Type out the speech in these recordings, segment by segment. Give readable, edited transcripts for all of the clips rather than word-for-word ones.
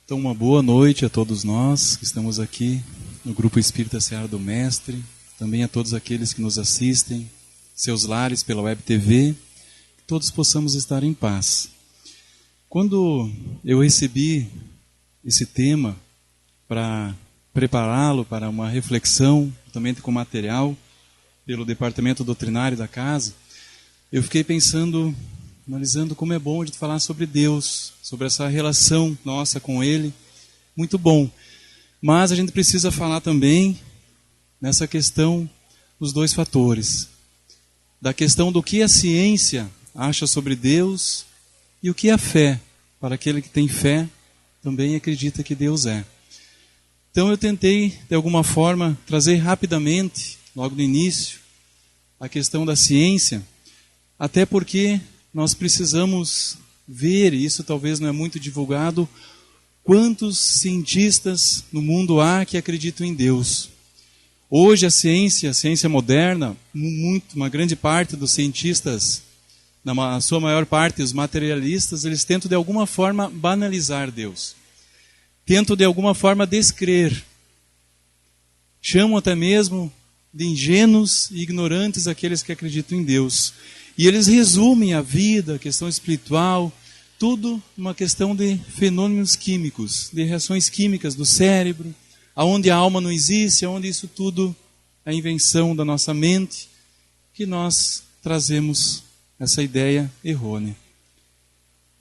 Então, uma boa noite a todos nós que estamos aqui no Grupo Espírita Seara do Mestre, também a todos aqueles que nos assistem, seus lares pela Web TV, que todos possamos estar em paz. Quando eu recebi esse tema para prepará-lo para uma reflexão, também com material, pelo Departamento Doutrinário da Casa, eu fiquei pensando, analisando como é bom a gente falar sobre Deus, sobre essa relação nossa com Ele, muito bom. Mas a gente precisa falar também nessa questão dos dois fatores. Da questão do que a ciência acha sobre Deus e o que a fé, para aquele que tem fé, também acredita que Deus é. Então eu tentei, de alguma forma, trazer rapidamente, logo no início, a questão da ciência, até porque nós precisamos ver, e isso talvez não é muito divulgado, quantos cientistas no mundo há que acreditam em Deus. Hoje a ciência moderna, uma grande parte dos cientistas, na sua maior parte, os materialistas, eles tentam de alguma forma banalizar Deus. Tentam de alguma forma descrer. Chamam até mesmo de ingênuos e ignorantes aqueles que acreditam em Deus. E eles resumem a vida, a questão espiritual, tudo uma questão de fenômenos químicos, de reações químicas do cérebro, aonde a alma não existe, aonde isso tudo é invenção da nossa mente, que nós trazemos essa ideia errônea.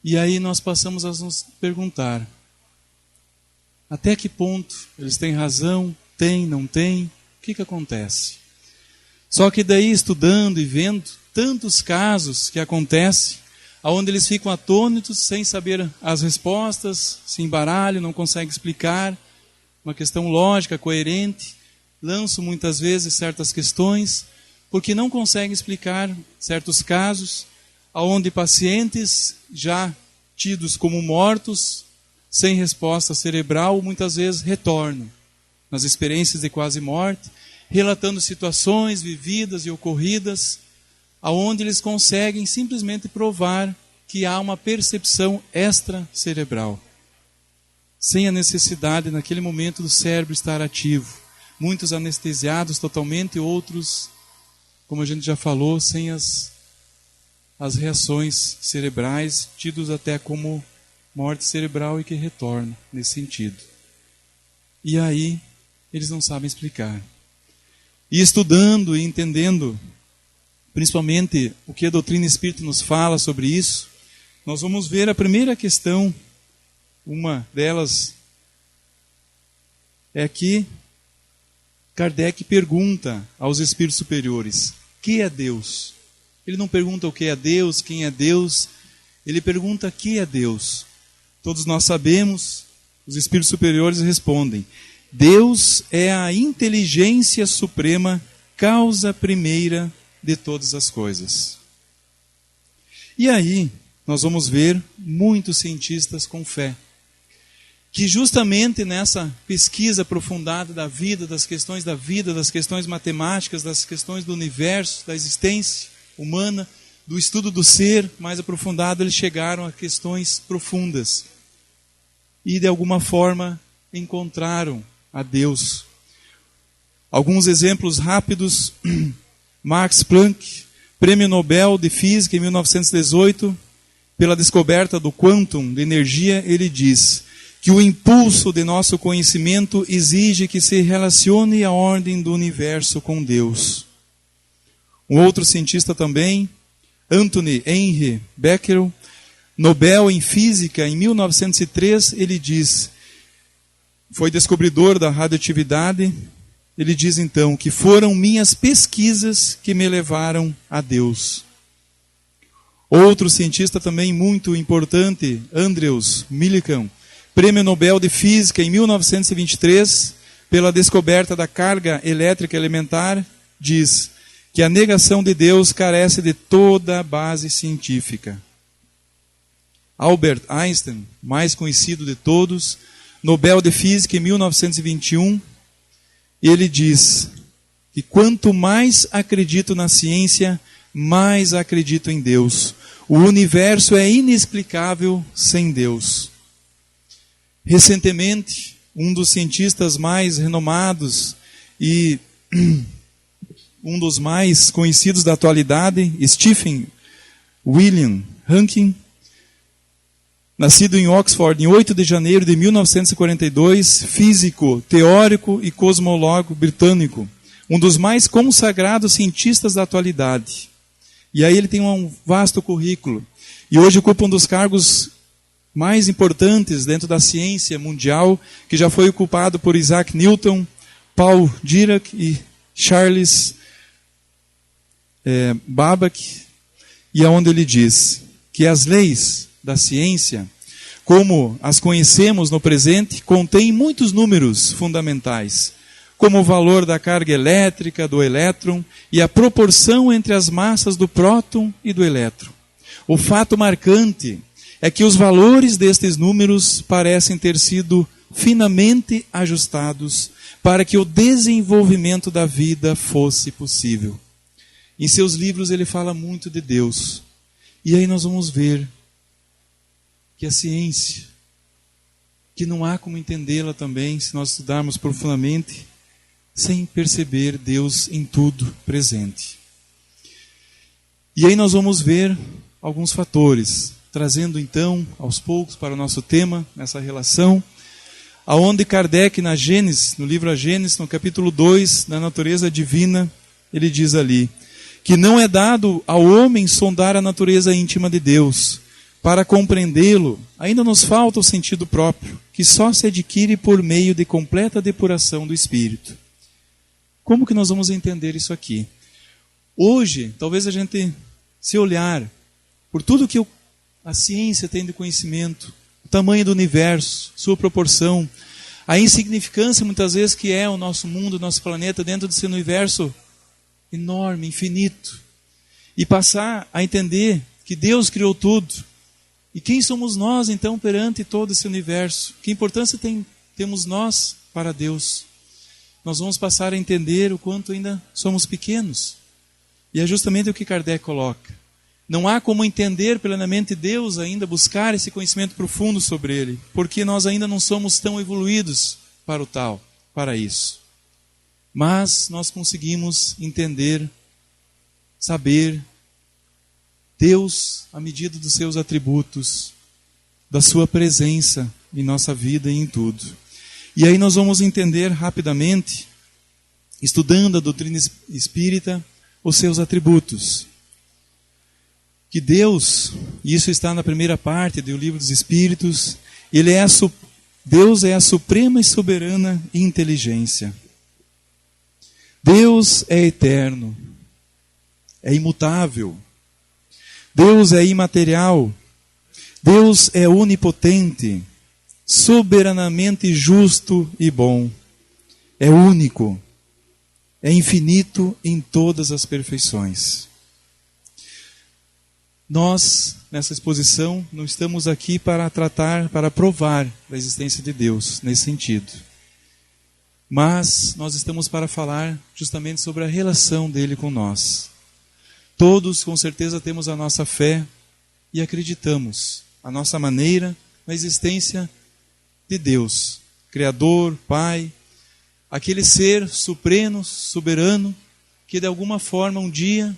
E aí nós passamos a nos perguntar, até que ponto eles têm razão, têm, não têm, o que acontece? Só que daí, estudando e vendo tantos casos que acontecem, onde eles ficam atônitos, sem saber as respostas, se embaralham, não conseguem explicar, uma questão lógica, coerente, lançam muitas vezes certas questões, porque não conseguem explicar certos casos, onde pacientes já tidos como mortos, sem resposta cerebral, muitas vezes retornam nas experiências de quase morte, relatando situações vividas e ocorridas, aonde eles conseguem simplesmente provar que há uma percepção extracerebral, sem a necessidade naquele momento do cérebro estar ativo. Muitos anestesiados totalmente, outros, como a gente já falou, sem as reações cerebrais, tidos até como morte cerebral e que retornam nesse sentido. E aí, eles não sabem explicar. E estudando e entendendo, principalmente o que a doutrina espírita nos fala sobre isso, nós vamos ver a primeira questão, uma delas é que Kardec pergunta aos espíritos superiores, que é Deus? Ele não pergunta o que é Deus, quem é Deus, ele pergunta que é Deus. Todos nós sabemos, os espíritos superiores respondem, Deus é a inteligência suprema, causa primeira de todas as coisas. E aí, nós vamos ver muitos cientistas com fé, que justamente nessa pesquisa aprofundada da vida, das questões matemáticas, das questões do universo, da existência humana, do estudo do ser mais aprofundado, eles chegaram a questões profundas. E de alguma forma encontraram a Deus. Alguns exemplos rápidos, Max Planck, Prêmio Nobel de Física em 1918, pela descoberta do quantum de energia, ele diz que o impulso de nosso conhecimento exige que se relacione a ordem do universo com Deus. Um outro cientista também, Anthony Henry Becquerel, Nobel em Física em 1903, ele diz, foi descobridor da radioatividade, ele diz então que foram minhas pesquisas que me levaram a Deus. Outro cientista também muito importante, Andrews Millikan, Prêmio Nobel de Física em 1923, pela descoberta da carga elétrica elementar, diz que a negação de Deus carece de toda a base científica. Albert Einstein, mais conhecido de todos, Nobel de Física em 1921, ele diz que quanto mais acredito na ciência, mais acredito em Deus. O universo é inexplicável sem Deus. Recentemente, um dos cientistas mais renomados e um dos mais conhecidos da atualidade, Stephen William Hawking, nascido em Oxford em 8 de janeiro de 1942, físico, teórico e cosmólogo britânico, um dos mais consagrados cientistas da atualidade. E aí ele tem um vasto currículo. E hoje ocupa um dos cargos mais importantes dentro da ciência mundial, que já foi ocupado por Isaac Newton, Paul Dirac e Charles Babbage, e aonde ele diz que as leis da ciência, como as conhecemos no presente, contêm muitos números fundamentais, como o valor da carga elétrica do elétron e a proporção entre as massas do próton e do elétron. O fato marcante é que os valores destes números parecem ter sido finamente ajustados para que o desenvolvimento da vida fosse possível. Em seus livros ele fala muito de Deus. E aí nós vamos ver que a ciência, que não há como entendê-la também, se nós estudarmos profundamente, sem perceber Deus em tudo presente. E aí nós vamos ver alguns fatores, trazendo então, aos poucos, para o nosso tema, nessa relação, aonde Kardec, na Gênesis, no livro A Gênesis, no capítulo 2, da natureza divina, ele diz ali, que não é dado ao homem sondar a natureza íntima de Deus. Para compreendê-lo, ainda nos falta o sentido próprio, que só se adquire por meio de completa depuração do espírito. Como que nós vamos entender isso aqui? Hoje, talvez a gente, se olhar por tudo que a ciência tem de conhecimento, o tamanho do universo, sua proporção, a insignificância muitas vezes que é o nosso mundo, o nosso planeta, dentro desse universo enorme, infinito, e passar a entender que Deus criou tudo. E quem somos nós, então, perante todo esse universo? Que importância temos nós para Deus? Nós vamos passar a entender o quanto ainda somos pequenos. E é justamente o que Kardec coloca. Não há como entender plenamente Deus ainda, buscar esse conhecimento profundo sobre Ele, porque nós ainda não somos tão evoluídos para isso. Mas nós conseguimos entender, saber Deus à medida dos seus atributos, da sua presença em nossa vida e em tudo. E aí nós vamos entender rapidamente, estudando a doutrina espírita, os seus atributos. Que Deus, e isso está na primeira parte do Livro dos Espíritos, Deus é a suprema e soberana inteligência. Deus é eterno, é imutável. Deus é imaterial. Deus é onipotente, soberanamente justo e bom. É único, é infinito em todas as perfeições. Nós, nessa exposição, não estamos aqui para tratar, para provar a existência de Deus, nesse sentido. Mas nós estamos para falar justamente sobre a relação dele com nós. Todos, com certeza, temos a nossa fé e acreditamos, a nossa maneira, na existência de Deus, Criador, Pai, aquele ser supremo, soberano, que de alguma forma um dia,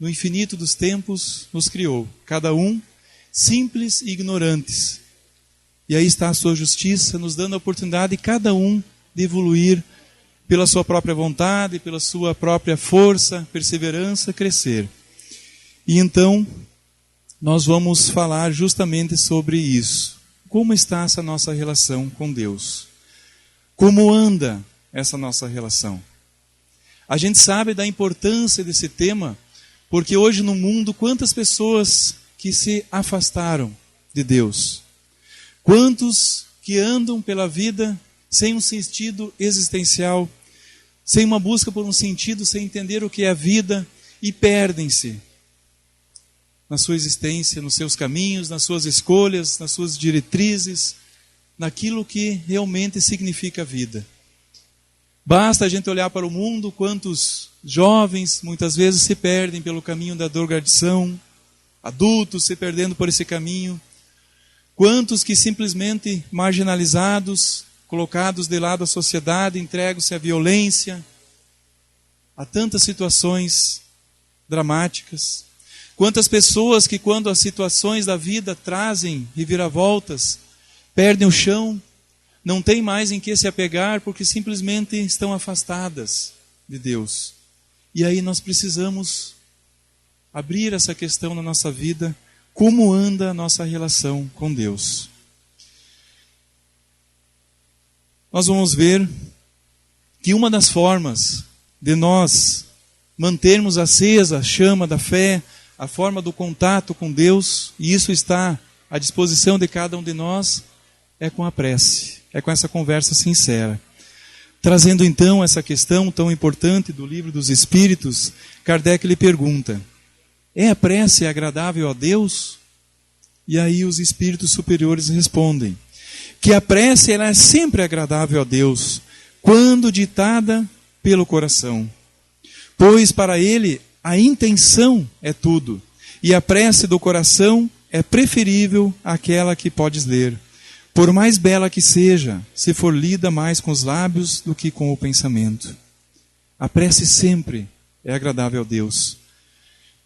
no infinito dos tempos, nos criou, cada um simples e ignorantes. E aí está a sua justiça, nos dando a oportunidade de cada um de evoluir pela sua própria vontade, pela sua própria força, perseverança, crescer. E então, nós vamos falar justamente sobre isso. Como está essa nossa relação com Deus? Como anda essa nossa relação? A gente sabe da importância desse tema, porque hoje no mundo, quantas pessoas que se afastaram de Deus? Quantos que andam pela vida sem um sentido existencial, sem uma busca por um sentido, sem entender o que é a vida, e perdem-se na sua existência, nos seus caminhos, nas suas escolhas, nas suas diretrizes, naquilo que realmente significa a vida. Basta a gente olhar para o mundo, quantos jovens muitas vezes se perdem pelo caminho da drogadição, adultos se perdendo por esse caminho, Quantos que simplesmente marginalizados, colocados de lado da sociedade, entregam-se à violência, a tantas situações dramáticas. Quantas pessoas que, quando as situações da vida trazem reviravoltas, perdem o chão, não têm mais em que se apegar porque simplesmente estão afastadas de Deus. E aí nós precisamos abrir essa questão na nossa vida, como anda a nossa relação com Deus. Nós vamos ver que uma das formas de nós mantermos acesa a chama da fé, a forma do contato com Deus, e isso está à disposição de cada um de nós, é com a prece, é com essa conversa sincera. Trazendo então essa questão tão importante do Livro dos Espíritos, Kardec lhe pergunta: é a prece agradável a Deus? E aí os espíritos superiores respondem que a prece ela é sempre agradável a Deus, quando ditada pelo coração. Pois para ele a intenção é tudo, e a prece do coração é preferível àquela que podes ler, por mais bela que seja, se for lida mais com os lábios do que com o pensamento. A prece sempre é agradável a Deus,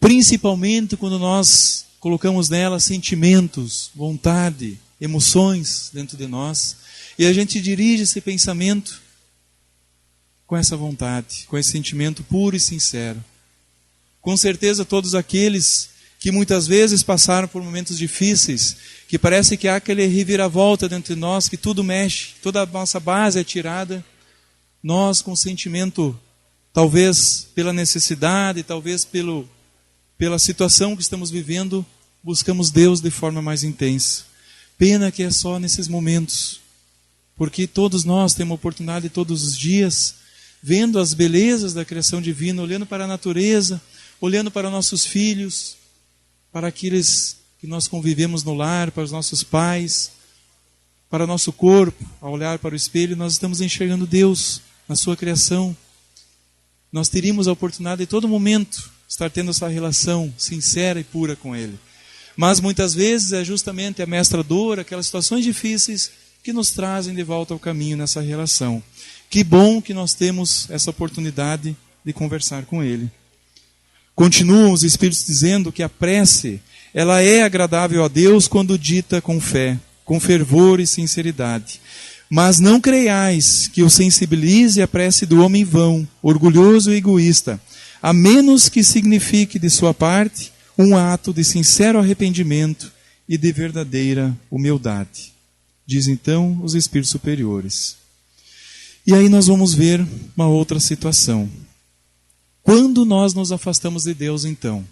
principalmente quando nós colocamos nela sentimentos, vontade, emoções dentro de nós, e a gente dirige esse pensamento com essa vontade, com esse sentimento puro e sincero. Com certeza todos aqueles que muitas vezes passaram por momentos difíceis, que parece que há aquele reviravolta dentro de nós, que tudo mexe, toda a nossa base é tirada, nós com sentimento, talvez pela necessidade, talvez pela situação que estamos vivendo, buscamos Deus de forma mais intensa. Pena que é só nesses momentos, porque todos nós temos a oportunidade todos os dias, vendo as belezas da criação divina, olhando para a natureza, olhando para nossos filhos, para aqueles que nós convivemos no lar, para os nossos pais, para o nosso corpo, ao olhar para o espelho, nós estamos enxergando Deus na sua criação. Nós teríamos a oportunidade de todo momento estar tendo essa relação sincera e pura com Ele. Mas muitas vezes é justamente a mestra dor, aquelas situações difíceis que nos trazem de volta ao caminho nessa relação. Que bom que nós temos essa oportunidade de conversar com Ele. Continuam os Espíritos dizendo que a prece, ela é agradável a Deus quando dita com fé, com fervor e sinceridade. Mas não creiais que o sensibilize a prece do homem vão, orgulhoso e egoísta, a menos que signifique de sua parte um ato de sincero arrependimento e de verdadeira humildade. Diz então os Espíritos superiores. E aí nós vamos ver uma outra situação. Quando nós nos afastamos de Deus, então,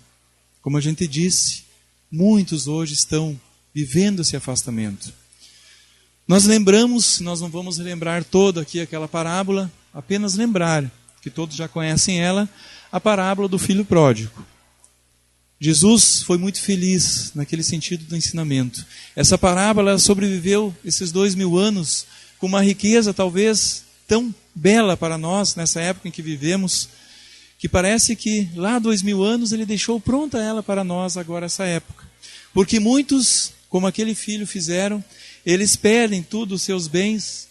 como a gente disse, muitos hoje estão vivendo esse afastamento. Nós lembramos, nós não vamos relembrar toda aqui aquela parábola, apenas lembrar, que todos já conhecem ela, a parábola do filho pródigo. Jesus foi muito feliz naquele sentido do ensinamento. Essa parábola sobreviveu esses 2000 anos com uma riqueza talvez tão bela para nós, nessa época em que vivemos, que parece que lá 2000 anos ele deixou pronta ela para nós agora essa época. Porque muitos, como aquele filho fizeram, eles pedem tudo os seus bens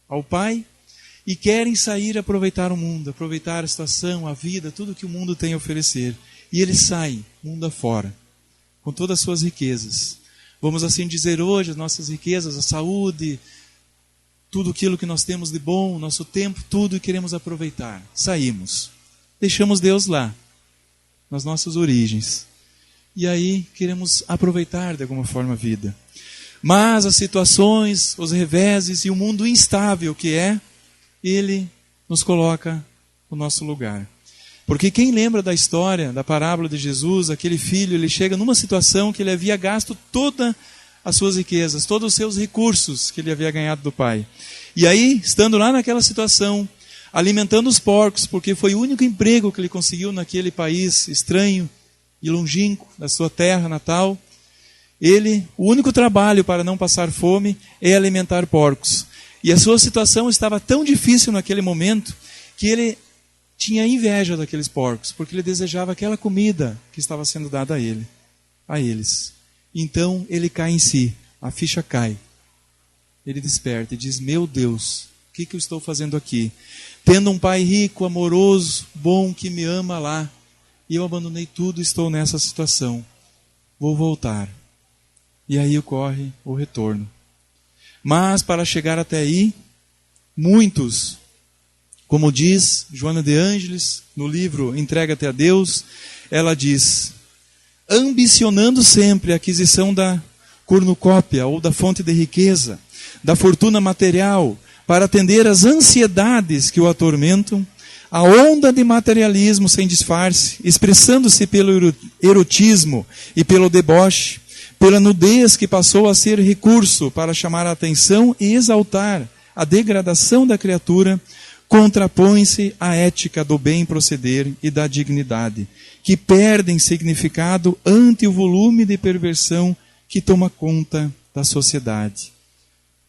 ao Pai e querem sair aproveitar o mundo, aproveitar a situação, a vida, tudo que o mundo tem a oferecer. E eles saem, mundo afora, com todas as suas riquezas. Vamos assim dizer hoje, as nossas riquezas, a saúde, tudo aquilo que nós temos de bom, nosso tempo, tudo e queremos aproveitar. Saímos. Deixamos Deus lá, nas nossas origens. E aí queremos aproveitar de alguma forma a vida. Mas as situações, os reveses e o mundo instável que é, Ele nos coloca no nosso lugar. Porque quem lembra da história, da parábola de Jesus, aquele filho, ele chega numa situação que ele havia gasto todas as suas riquezas, todos os seus recursos que ele havia ganhado do pai. E aí, estando lá naquela situação, alimentando os porcos, porque foi o único emprego que ele conseguiu naquele país estranho e longínquo da sua terra natal, o único trabalho para não passar fome é alimentar porcos. E a sua situação estava tão difícil naquele momento que ele tinha inveja daqueles porcos, porque ele desejava aquela comida que estava sendo dada a eles. Então ele cai em si, a ficha cai. Ele desperta e diz: meu Deus, o que eu estou fazendo aqui? Tendo um pai rico, amoroso, bom, que me ama lá, e eu abandonei tudo e estou nessa situação. Vou voltar. E aí ocorre o retorno. Mas para chegar até aí, muitos, como diz Joana de Ângeles no livro Entrega-te a Deus, ela diz: ambicionando sempre a aquisição da cornucópia ou da fonte de riqueza, da fortuna material, para atender às ansiedades que o atormentam, a onda de materialismo sem disfarce, expressando-se pelo erotismo e pelo deboche, pela nudez que passou a ser recurso para chamar a atenção e exaltar a degradação da criatura, contrapõe-se à ética do bem proceder e da dignidade, que perdem significado ante o volume de perversão que toma conta da sociedade.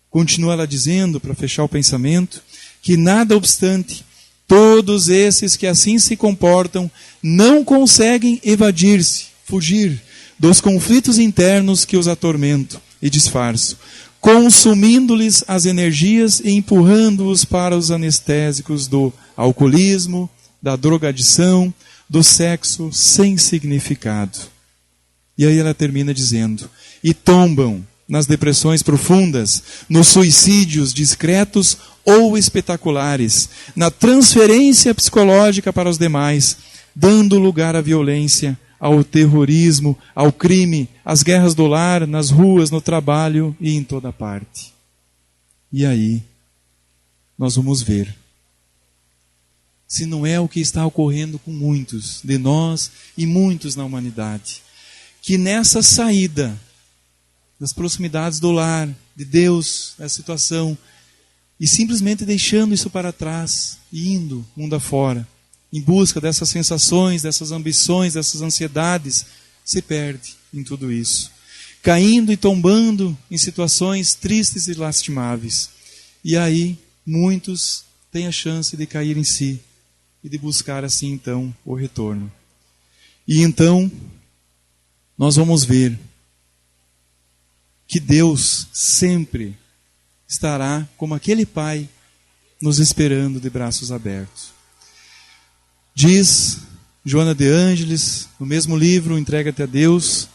Continua ela dizendo, para fechar o pensamento, que nada obstante, todos esses que assim se comportam não conseguem evadir-se, fugir dos conflitos internos que os atormentam e disfarçam, consumindo-lhes as energias e empurrando-os para os anestésicos do alcoolismo, da drogadição, do sexo sem significado. E aí ela termina dizendo: e tombam nas depressões profundas, nos suicídios discretos ou espetaculares, na transferência psicológica para os demais, dando lugar à violência, ao terrorismo, ao crime, às guerras do lar, nas ruas, no trabalho e em toda parte. E aí, nós vamos ver se não é o que está ocorrendo com muitos de nós e muitos na humanidade, que nessa saída das proximidades do lar, de Deus, da situação, e simplesmente deixando isso para trás, e indo mundo afora, em busca dessas sensações, dessas ambições, dessas ansiedades, se perde em tudo isso, caindo e tombando em situações tristes e lastimáveis. E aí, muitos têm a chance de cair em si e de buscar assim então o retorno. E então, nós vamos ver que Deus sempre estará como aquele pai nos esperando de braços abertos. Diz Joana de Ângeles, no mesmo livro, Entrega-te a Deus,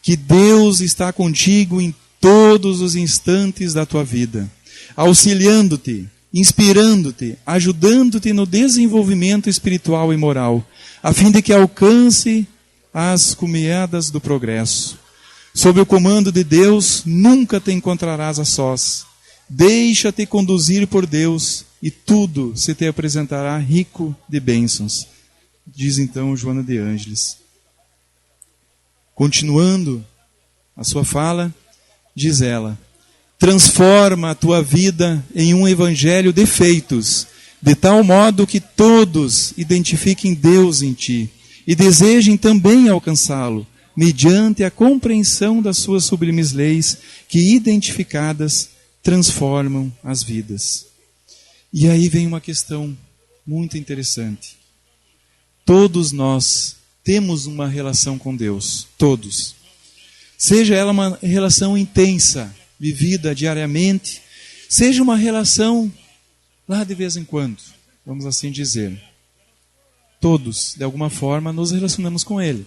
que Deus está contigo em todos os instantes da tua vida, auxiliando-te, inspirando-te, ajudando-te no desenvolvimento espiritual e moral, a fim de que alcance as cumeadas do progresso. Sob o comando de Deus, nunca te encontrarás a sós. Deixa-te conduzir por Deus e tudo se te apresentará rico de bênçãos. Diz então Joana de Ângeles. Continuando a sua fala, diz ela: transforma a tua vida em um evangelho de feitos, de tal modo que todos identifiquem Deus em ti e desejem também alcançá-lo, mediante a compreensão das suas sublimes leis que, identificadas, transformam as vidas. E aí vem uma questão muito interessante. Todos nós temos uma relação com Deus, todos. Seja ela uma relação intensa, vivida diariamente, seja uma relação lá de vez em quando, vamos assim dizer. Todos, de alguma forma, nos relacionamos com Ele.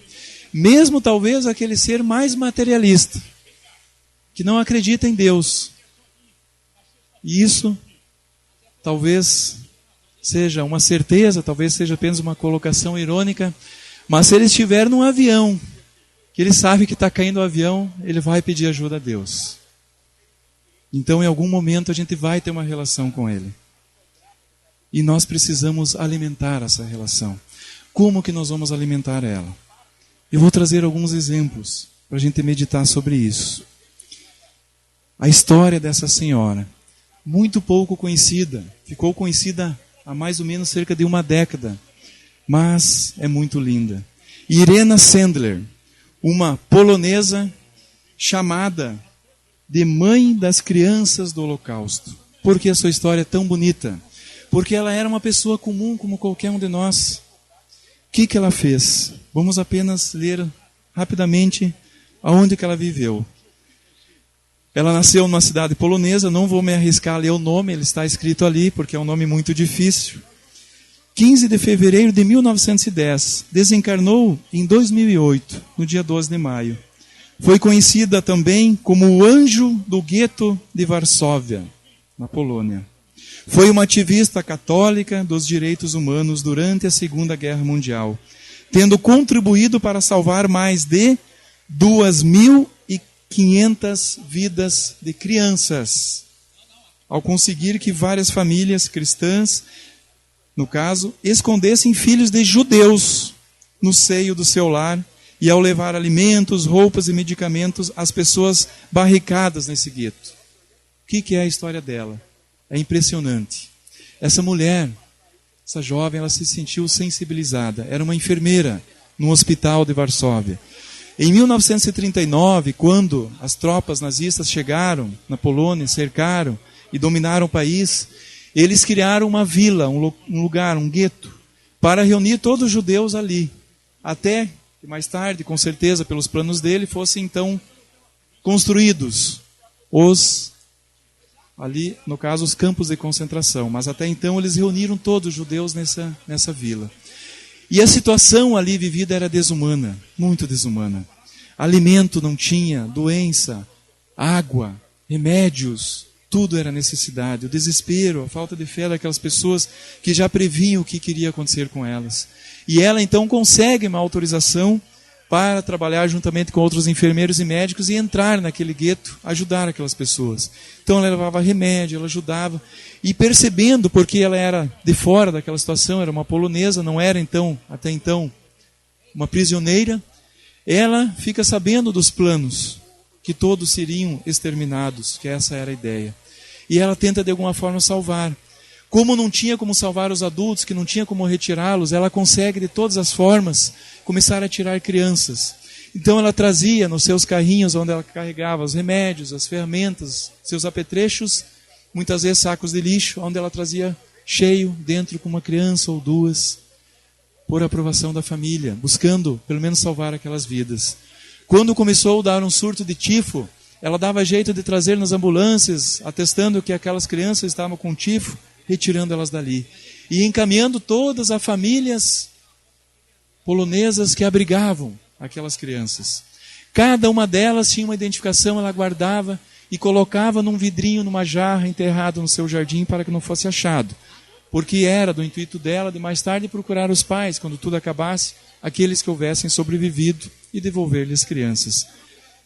Mesmo talvez aquele ser mais materialista, que não acredita em Deus. E isso talvez seja uma certeza, talvez seja apenas uma colocação irônica, mas se ele estiver num avião, que ele sabe que está caindo o avião, ele vai pedir ajuda a Deus. Então em algum momento a gente vai ter uma relação com Ele. E nós precisamos alimentar essa relação. Como que nós vamos alimentar ela? Eu vou trazer alguns exemplos para a gente meditar sobre isso. A história dessa senhora, muito pouco conhecida, ficou conhecida há mais ou menos cerca de uma década, mas é muito linda. Irena Sendler, uma polonesa chamada de mãe das crianças do Holocausto. Por que a sua história é tão bonita? Porque ela era uma pessoa comum como qualquer um de nós. O que ela fez? Vamos apenas ler rapidamente aonde que ela viveu. Ela nasceu numa cidade polonesa, não vou me arriscar a ler o nome, ele está escrito ali, porque é um nome muito difícil. 15 de fevereiro de 1910, desencarnou em 2008, no dia 12 de maio. Foi conhecida também como o anjo do gueto de Varsóvia, na Polônia. Foi uma ativista católica dos direitos humanos durante a Segunda Guerra Mundial, tendo contribuído para salvar mais de 2.500 vidas de crianças, ao conseguir que várias famílias cristãs, no caso, escondessem filhos de judeus no seio do seu lar e ao levar alimentos, roupas e medicamentos às pessoas barricadas nesse gueto. O que é a história dela? É impressionante. Essa mulher, essa jovem, ela se sentiu sensibilizada. Era uma enfermeira no hospital de Varsóvia. Em 1939, quando as tropas nazistas chegaram na Polônia, cercaram e dominaram o país, eles criaram uma vila, um lugar, um gueto, para reunir todos os judeus ali. Até que mais tarde, com certeza, pelos planos dele, fossem então construídos ali, no caso, os campos de concentração. Mas até então eles reuniram todos os judeus nessa vila. E a situação ali vivida era desumana, muito desumana. Alimento não tinha, doença, água, remédios, tudo era necessidade. O desespero, a falta de fé daquelas pessoas que já previam o que queria acontecer com elas. E ela então consegue uma autorização para trabalhar juntamente com outros enfermeiros e médicos e entrar naquele gueto, ajudar aquelas pessoas. Então ela levava remédio, ela ajudava. E percebendo, porque ela era de fora daquela situação, era uma polonesa, não era então, até então, uma prisioneira, ela fica sabendo dos planos, que todos seriam exterminados, que essa era a ideia. E ela tenta de alguma forma salvar. Como não tinha como salvar os adultos, que não tinha como retirá-los, ela consegue de todas as formas começar a tirar crianças. Então ela trazia nos seus carrinhos, onde ela carregava os remédios, as ferramentas, seus apetrechos, muitas vezes sacos de lixo, onde ela trazia cheio dentro com uma criança ou duas, por aprovação da família, buscando pelo menos salvar aquelas vidas. Quando começou a dar um surto de tifo, ela dava jeito de trazer nas ambulâncias, atestando que aquelas crianças estavam com tifo, retirando elas dali. E encaminhando todas as famílias polonesas que abrigavam aquelas crianças. Cada uma delas tinha uma identificação, ela guardava e colocava num vidrinho, numa jarra, enterrado no seu jardim para que não fosse achado. Porque era do intuito dela de mais tarde procurar os pais, quando tudo acabasse, aqueles que houvessem sobrevivido e devolver-lhes as crianças.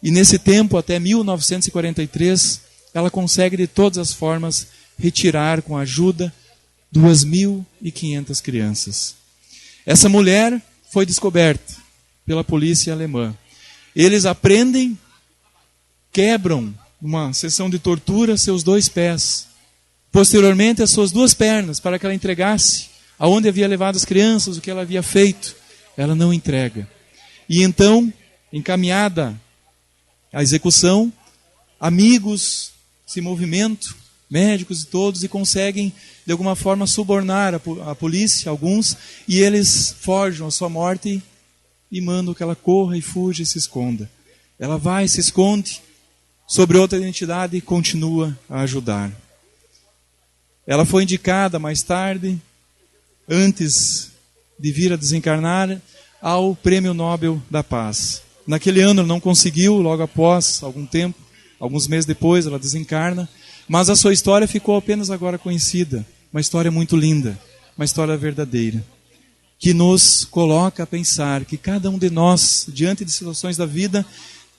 E nesse tempo, até 1943, ela consegue de todas as formas retirar com a ajuda 2.500 crianças. Essa mulher foi descoberta pela polícia alemã. Eles aprendem, quebram, numa sessão de tortura, seus 2 pés. Posteriormente, as suas 2 pernas, para que ela entregasse aonde havia levado as crianças, o que ela havia feito. Ela não entrega. E então, encaminhada à execução, amigos se movimentam, médicos e todos, e conseguem, de alguma forma, subornar a polícia, alguns, e eles forjam a sua morte e mandam que ela corra e fuja e se esconda. Ela vai, se esconde, sobre outra identidade e continua a ajudar. Ela foi indicada mais tarde, antes de vir a desencarnar, ao Prêmio Nobel da Paz. Naquele ano ela não conseguiu, logo após, algum tempo, alguns meses depois, ela desencarna, mas a sua história ficou apenas agora conhecida. Uma história muito linda, uma história verdadeira, que nos coloca a pensar que cada um de nós, diante de situações da vida,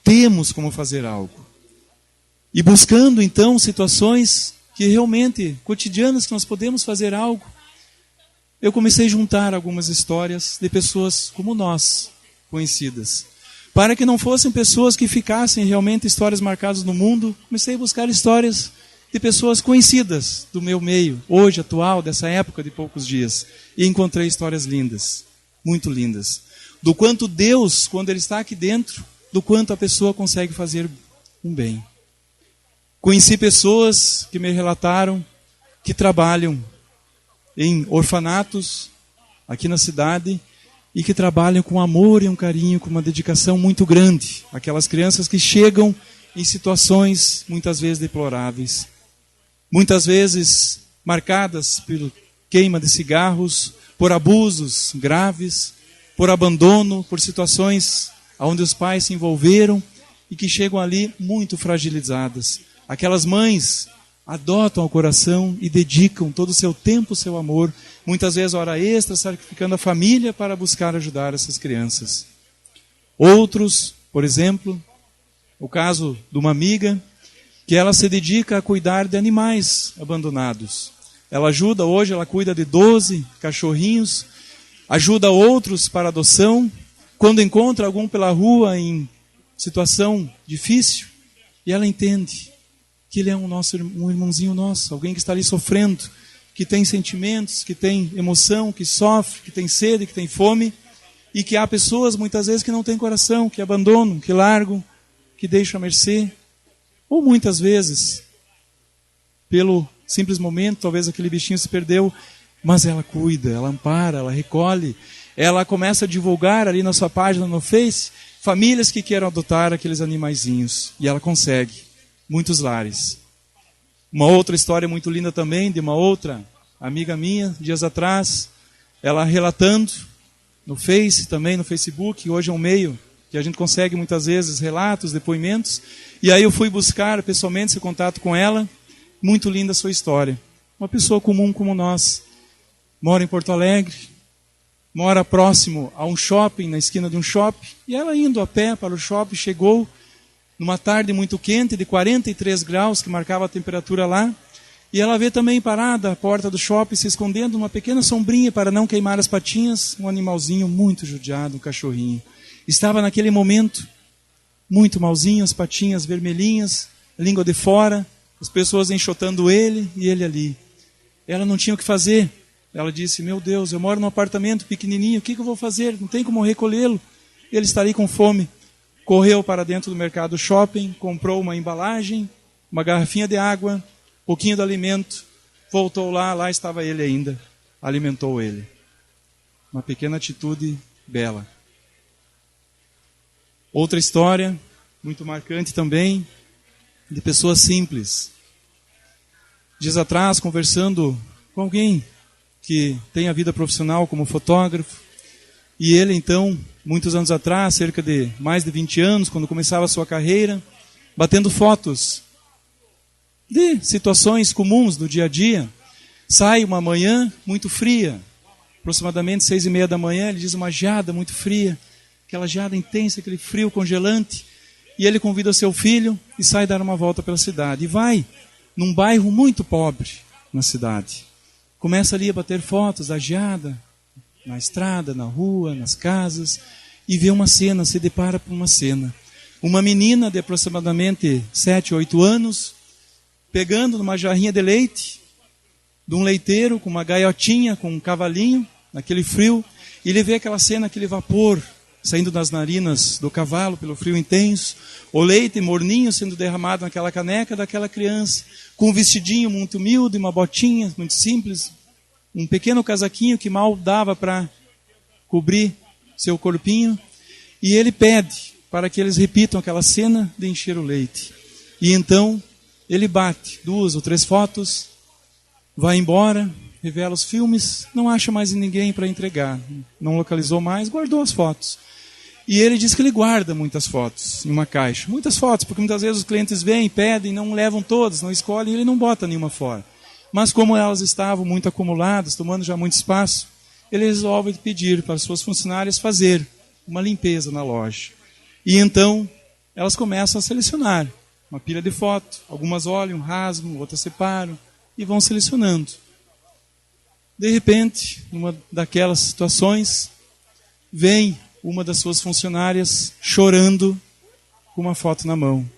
temos como fazer algo. E buscando então situações que realmente, cotidianas, que nós podemos fazer algo, eu comecei a juntar algumas histórias de pessoas como nós, conhecidas. Para que não fossem pessoas que ficassem realmente histórias marcadas no mundo, comecei a buscar histórias de pessoas conhecidas do meu meio, hoje, atual, dessa época de poucos dias. E encontrei histórias lindas, muito lindas. Do quanto Deus, quando Ele está aqui dentro, do quanto a pessoa consegue fazer um bem. Conheci pessoas que me relataram que trabalham em orfanatos aqui na cidade e que trabalham com amor e um carinho, com uma dedicação muito grande. Aquelas crianças que chegam em situações muitas vezes deploráveis, muitas vezes marcadas por queima de cigarros, por abusos graves, por abandono, por situações onde os pais se envolveram e que chegam ali muito fragilizadas. Aquelas mães adotam ao coração e dedicam todo o seu tempo, o seu amor, muitas vezes hora extra, sacrificando a família para buscar ajudar essas crianças. Outros, por exemplo, o caso de uma amiga, que ela se dedica a cuidar de animais abandonados. Ela ajuda, hoje ela cuida de 12 cachorrinhos, ajuda outros para adoção, quando encontra algum pela rua em situação difícil, e ela entende que ele é um irmãozinho nosso, alguém que está ali sofrendo, que tem sentimentos, que tem emoção, que sofre, que tem sede, que tem fome, e que há pessoas muitas vezes que não têm coração, que abandonam, que largam, que deixam à mercê, ou muitas vezes, pelo simples momento, talvez aquele bichinho se perdeu, mas ela cuida, ela ampara, ela recolhe, ela começa a divulgar ali na sua página no Face, famílias que queiram adotar aqueles animaizinhos, e ela consegue, muitos lares. Uma outra história muito linda também, de uma outra amiga minha, dias atrás, ela relatando, no Face também, no Facebook, hoje é um meio que a gente consegue muitas vezes relatos, depoimentos, e aí eu fui buscar pessoalmente esse contato com ela, muito linda a sua história. Uma pessoa comum como nós, mora em Porto Alegre, mora próximo a um shopping, na esquina de um shopping, e ela indo a pé para o shopping, chegou numa tarde muito quente, de 43 graus, que marcava a temperatura lá, e ela vê também parada à porta do shopping, se escondendo numa pequena sombrinha para não queimar as patinhas, um animalzinho muito judiado, um cachorrinho. Estava naquele momento, muito malzinho, as patinhas vermelhinhas, língua de fora, as pessoas enxotando ele e ele ali. Ela não tinha o que fazer. Ela disse, meu Deus, eu moro num apartamento pequenininho, o que eu vou fazer? Não tem como recolhê-lo. Ele está ali com fome. Correu para dentro do mercado shopping, comprou uma embalagem, uma garrafinha de água, um pouquinho de alimento, voltou lá estava ele ainda, alimentou ele. Uma pequena atitude bela. Outra história, muito marcante também, de pessoas simples. Dias atrás, conversando com alguém que tem a vida profissional como fotógrafo, e ele então, muitos anos atrás, cerca de mais de 20 anos, quando começava a sua carreira, batendo fotos de situações comuns do dia a dia, sai uma manhã muito fria, aproximadamente 6:30 da manhã, ele diz uma geada muito fria, aquela geada intensa, aquele frio congelante, e ele convida seu filho e sai dar uma volta pela cidade, e vai num bairro muito pobre na cidade. Começa ali a bater fotos da geada, na estrada, na rua, nas casas, e vê uma cena, se depara com uma cena. Uma menina de aproximadamente 7, 8 anos, pegando numa jarrinha de leite, de um leiteiro, com uma gaiotinha, com um cavalinho, naquele frio, e ele vê aquela cena, aquele vapor saindo das narinas do cavalo pelo frio intenso, o leite morninho sendo derramado naquela caneca daquela criança, com um vestidinho muito humilde, uma botinha muito simples, um pequeno casaquinho que mal dava para cobrir seu corpinho, e ele pede para que eles repitam aquela cena de encher o leite. E então ele bate 2 ou 3 fotos, vai embora, revela os filmes, não acha mais ninguém para entregar, não localizou mais, guardou as fotos. E ele diz que ele guarda muitas fotos em uma caixa. Muitas fotos, porque muitas vezes os clientes vêm, pedem, não levam todas, não escolhem, e ele não bota nenhuma fora. Mas como elas estavam muito acumuladas, tomando já muito espaço, ele resolve pedir para suas funcionárias fazer uma limpeza na loja. E então elas começam a selecionar uma pilha de fotos. Algumas olham, rasgam, outras separam e vão selecionando. De repente, numa daquelas situações, vem uma das suas funcionárias chorando com uma foto na mão.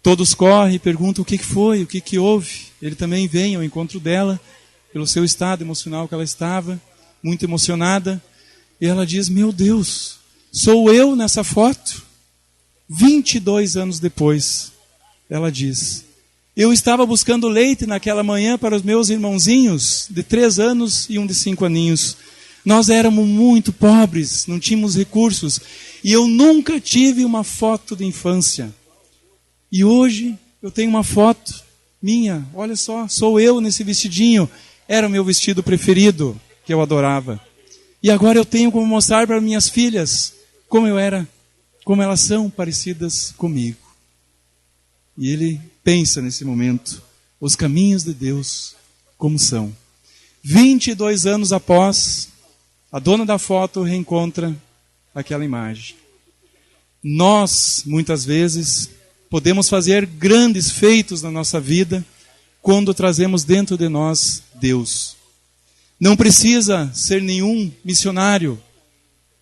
Todos correm e perguntam o que foi, o que houve. Ele também vem ao encontro dela, pelo seu estado emocional que ela estava, muito emocionada. E ela diz, meu Deus, sou eu nessa foto? 22 anos depois, ela diz, eu estava buscando leite naquela manhã para os meus irmãozinhos de 3 anos e um de 5 aninhos. Nós éramos muito pobres, não tínhamos recursos, e eu nunca tive uma foto de infância. E hoje eu tenho uma foto minha, olha só, sou eu nesse vestidinho. Era o meu vestido preferido, que eu adorava. E agora eu tenho como mostrar para minhas filhas como eu era, como elas são parecidas comigo. E ele pensa nesse momento, os caminhos de Deus como são. 22 anos após, a dona da foto reencontra aquela imagem. Nós, muitas vezes, podemos fazer grandes feitos na nossa vida quando trazemos dentro de nós Deus. Não precisa ser nenhum missionário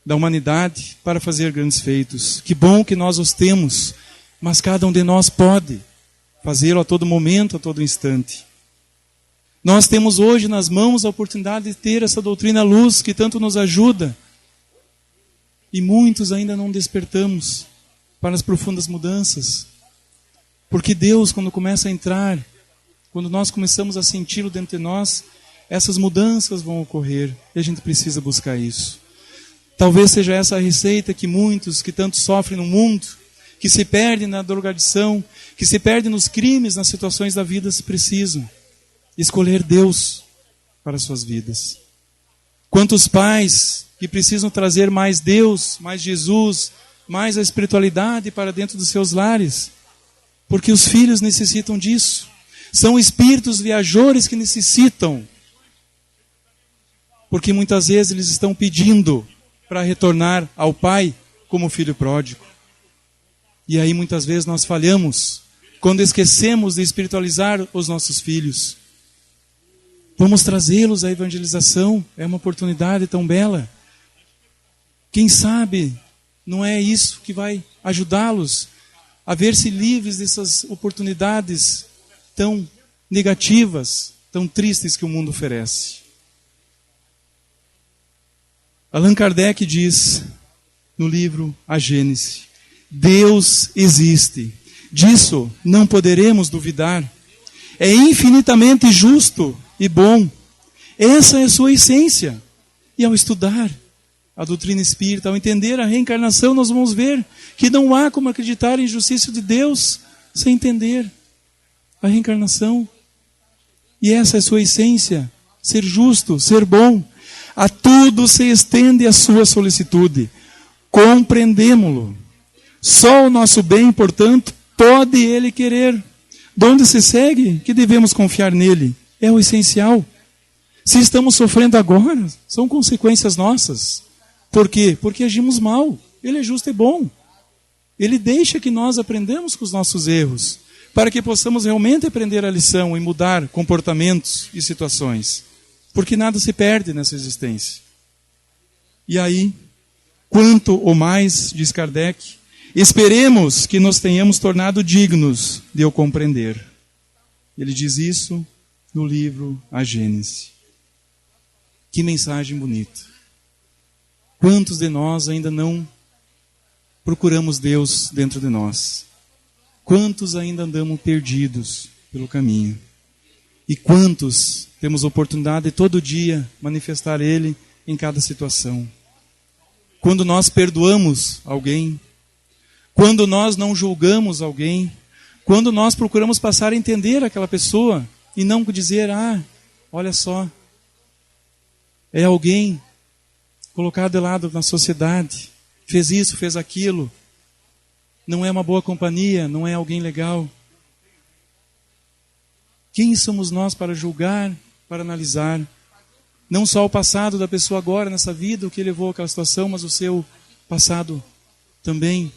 da humanidade para fazer grandes feitos. Que bom que nós os temos, mas cada um de nós pode fazê-lo a todo momento, a todo instante. Nós temos hoje nas mãos a oportunidade de ter essa doutrina luz que tanto nos ajuda. E muitos ainda não despertamos para as profundas mudanças. Porque Deus, quando começa a entrar, quando nós começamos a senti-lo dentro de nós, essas mudanças vão ocorrer. E a gente precisa buscar isso. Talvez seja essa a receita que muitos, que tanto sofrem no mundo, que se perdem na drogadição, que se perdem nos crimes, nas situações da vida, se precisam escolher Deus para as suas vidas. Quantos pais que precisam trazer mais Deus, mais Jesus, mais a espiritualidade para dentro dos seus lares, porque os filhos necessitam disso. São espíritos viajores que necessitam, porque muitas vezes eles estão pedindo para retornar ao Pai como filho pródigo. E aí muitas vezes nós falhamos quando esquecemos de espiritualizar os nossos filhos. Vamos trazê-los à evangelização, é uma oportunidade tão bela. Quem sabe não é isso que vai ajudá-los a ver-se livres dessas oportunidades tão negativas, tão tristes que o mundo oferece. Allan Kardec diz no livro A Gênese: Deus existe, disso não poderemos duvidar. É infinitamente justo e bom. Essa é a sua essência. E ao estudar a doutrina espírita, ao entender a reencarnação, nós vamos ver que não há como acreditar em justiça de Deus sem entender a reencarnação. E essa é a sua essência, ser justo, ser bom. A tudo se estende a sua solicitude. Compreendemo-lo. Só o nosso bem, portanto, pode ele querer. De onde se segue que devemos confiar nele? É o essencial. Se estamos sofrendo agora, são consequências nossas. Por quê? Porque agimos mal. Ele é justo e bom. Ele deixa que nós aprendamos com os nossos erros, para que possamos realmente aprender a lição e mudar comportamentos e situações. Porque nada se perde nessa existência. E aí, quanto ou mais, diz Kardec, esperemos que nos tenhamos tornado dignos de o compreender. Ele diz isso no livro A Gênese. Que mensagem bonita. Quantos de nós ainda não procuramos Deus dentro de nós? Quantos ainda andamos perdidos pelo caminho? E quantos temos oportunidade de todo dia manifestar Ele em cada situação? Quando nós perdoamos alguém, quando nós não julgamos alguém, quando nós procuramos passar a entender aquela pessoa e não dizer, olha só, é alguém colocado de lado na sociedade, fez isso, fez aquilo, não é uma boa companhia, não é alguém legal. Quem somos nós para julgar, para analisar? Não só o passado da pessoa agora, nessa vida, o que levou àquela situação, mas o seu passado também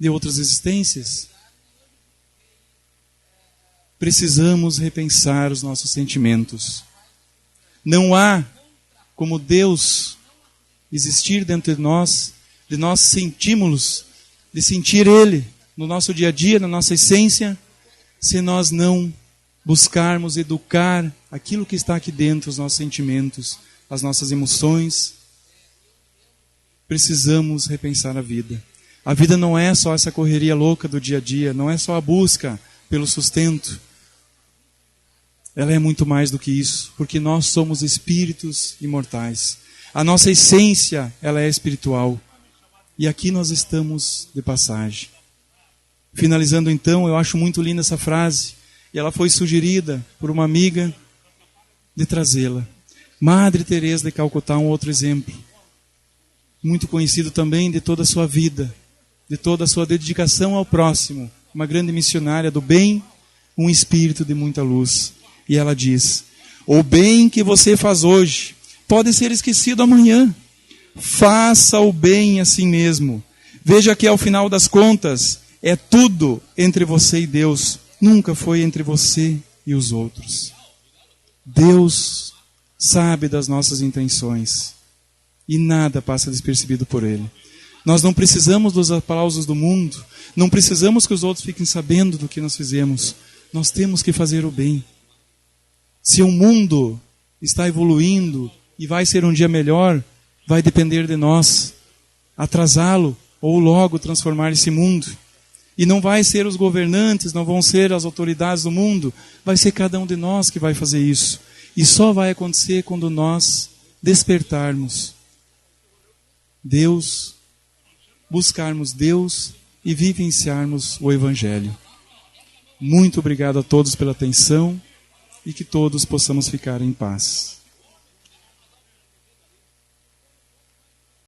de outras existências. Precisamos repensar os nossos sentimentos. Não há como Deus existir dentro de nós sentimos-los, de sentir Ele no nosso dia a dia, na nossa essência, se nós não buscarmos educar aquilo que está aqui dentro, os nossos sentimentos, as nossas emoções. Precisamos repensar a vida. A vida não é só essa correria louca do dia a dia, não é só a busca pelo sustento. Ela é muito mais do que isso, porque nós somos espíritos imortais. A nossa essência, ela é espiritual. E aqui nós estamos de passagem. Finalizando então, eu acho muito linda essa frase, e ela foi sugerida por uma amiga de trazê-la. Madre Teresa de Calcutá, um outro exemplo, muito conhecido também de toda a sua vida, de toda a sua dedicação ao próximo, uma grande missionária do bem, um espírito de muita luz. E ela diz: o bem que você faz hoje pode ser esquecido amanhã. Faça o bem a si mesmo. Veja que ao final das contas, é tudo entre você e Deus. Nunca foi entre você e os outros. Deus sabe das nossas intenções e nada passa despercebido por Ele. Nós não precisamos dos aplausos do mundo, não precisamos que os outros fiquem sabendo do que nós fizemos. Nós temos que fazer o bem. Se o mundo está evoluindo e vai ser um dia melhor, vai depender de nós atrasá-lo ou logo transformar esse mundo. E não vai ser os governantes, não vão ser as autoridades do mundo, vai ser cada um de nós que vai fazer isso. E só vai acontecer quando nós despertarmos Deus, buscarmos Deus e vivenciarmos o Evangelho. Muito obrigado a todos pela atenção e que todos possamos ficar em paz.